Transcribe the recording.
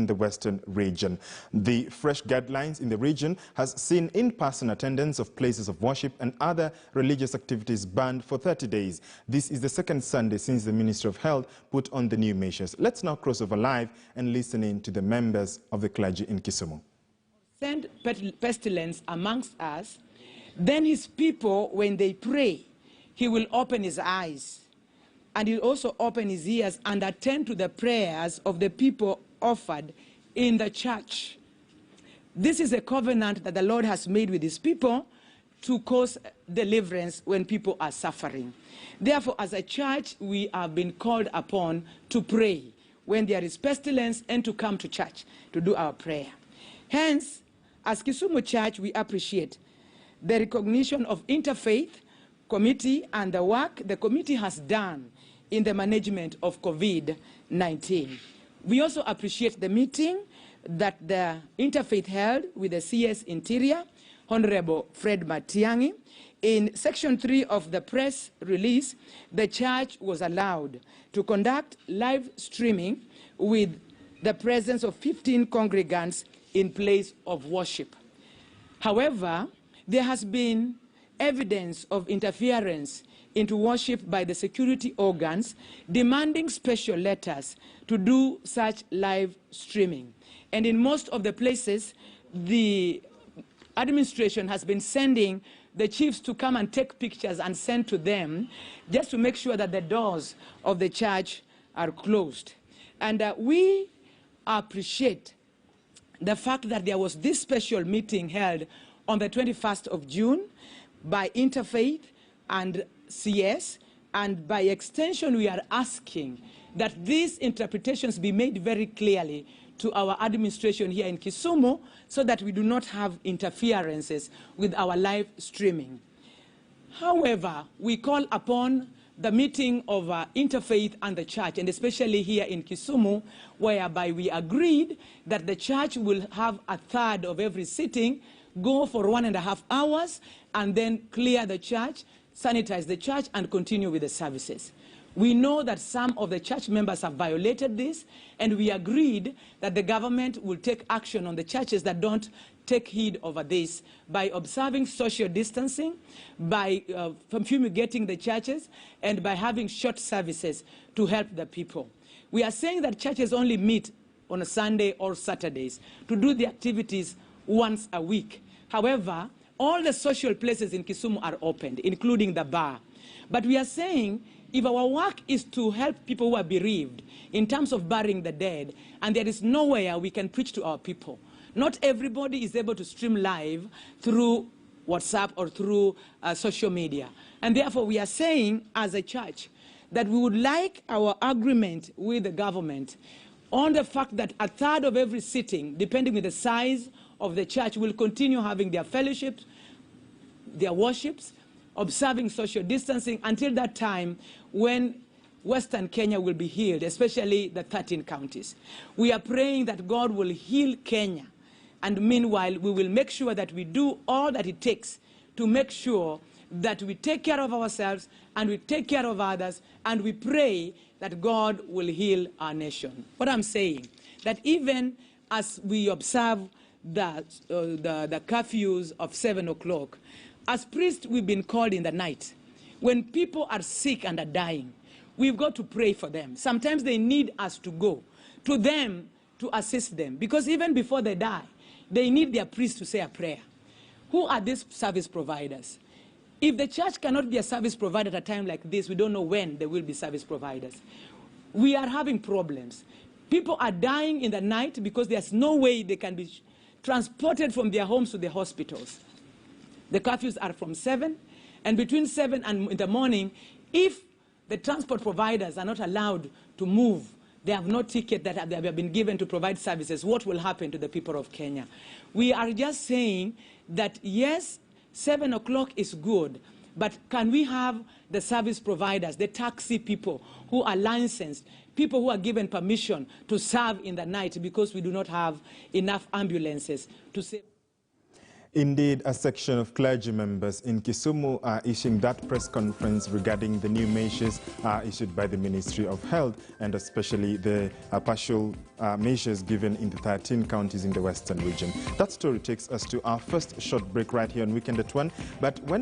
in the Western region. The fresh guidelines in the region has seen in-person attendance of places of worship and other religious activities banned for 30 days. This is the second Sunday since the Ministry of Health put on the new measures. Let's now cross over live and listen in to the members of the clergy in Kisumu. Send pestilence amongst us, then his people, when they pray, he will open his eyes, and he'll also open his ears and attend to the prayers of the people offered in the church. This is a covenant that the Lord has made with his people to cause deliverance when people are suffering. Therefore, as a church, we have been called upon to pray when there is pestilence and to come to church to do our prayer. Hence, as Kisumu Church, we appreciate the recognition of Interfaith Committee and the work the committee has done in the management of COVID-19. We also appreciate the meeting that the Interfaith held with the CS Interior, Honorable Fred Matiang'i. In Section 3 of the press release, the church was allowed to conduct live streaming with the presence of 15 congregants in place of worship. However, there has been evidence of interference into worship by the security organs, demanding special letters to do such live streaming. And in most of the places, the administration has been sending the chiefs to come and take pictures and send to them, just to make sure that the doors of the church are closed. And we appreciate the fact that there was this special meeting held on the 21st of June by Interfaith and CS, and by extension we are asking that these interpretations be made very clearly to our administration here in Kisumu so that we do not have interferences with our live streaming. However, we call upon the meeting of Interfaith and the church, and especially here in Kisumu, whereby we agreed that the church will have a third of every sitting, go for 1.5 hours, and then clear the church, sanitize the church, and continue with the services. We know that some of the church members have violated this, and we agreed that the government will take action on the churches that don't take heed over this by observing social distancing, by fumigating the churches, and by having short services to help the people. We are saying that churches only meet on a Sunday or Saturdays to do the activities once a week. However, all the social places in Kisumu are opened, including the bar. But we are saying, if our work is to help people who are bereaved in terms of burying the dead, and there is nowhere we can preach to our people, not everybody is able to stream live through WhatsApp or through social media. And therefore, we are saying as a church that we would like our agreement with the government on the fact that a third of every sitting, depending on the size of the church, will continue having their fellowships, their worships, observing social distancing until that time when Western Kenya will be healed, especially the 13 counties. We are praying that God will heal Kenya, and meanwhile we will make sure that we do all that it takes to make sure that we take care of ourselves and we take care of others, and we pray that God will heal our nation. What I'm saying, that even as we observe the curfews of 7 o'clock, as priests, we've been called in the night. When people are sick and are dying, we've got to pray for them. Sometimes they need us to go to them to assist them, because even before they die, they need their priest to say a prayer. Who are these service providers? If the church cannot be a service provider at a time like this, we don't know when there will be service providers. We are having problems. People are dying in the night because there's no way they can be transported from their homes to the hospitals. The curfews are from 7, and between 7 and in the morning, if the transport providers are not allowed to move, they have no ticket that have been given to provide services, what will happen to the people of Kenya? We are just saying that, yes, 7 o'clock is good, but can we have the service providers, the taxi people who are licensed, people who are given permission to serve in the night, because we do not have enough ambulances to save. Indeed, a section of clergy members in Kisumu are issuing that press conference regarding the new measures issued by the Ministry of Health, and especially the partial measures given in the 13 counties in the Western region. That story takes us to our first short break right here on Weekend at 1. But when we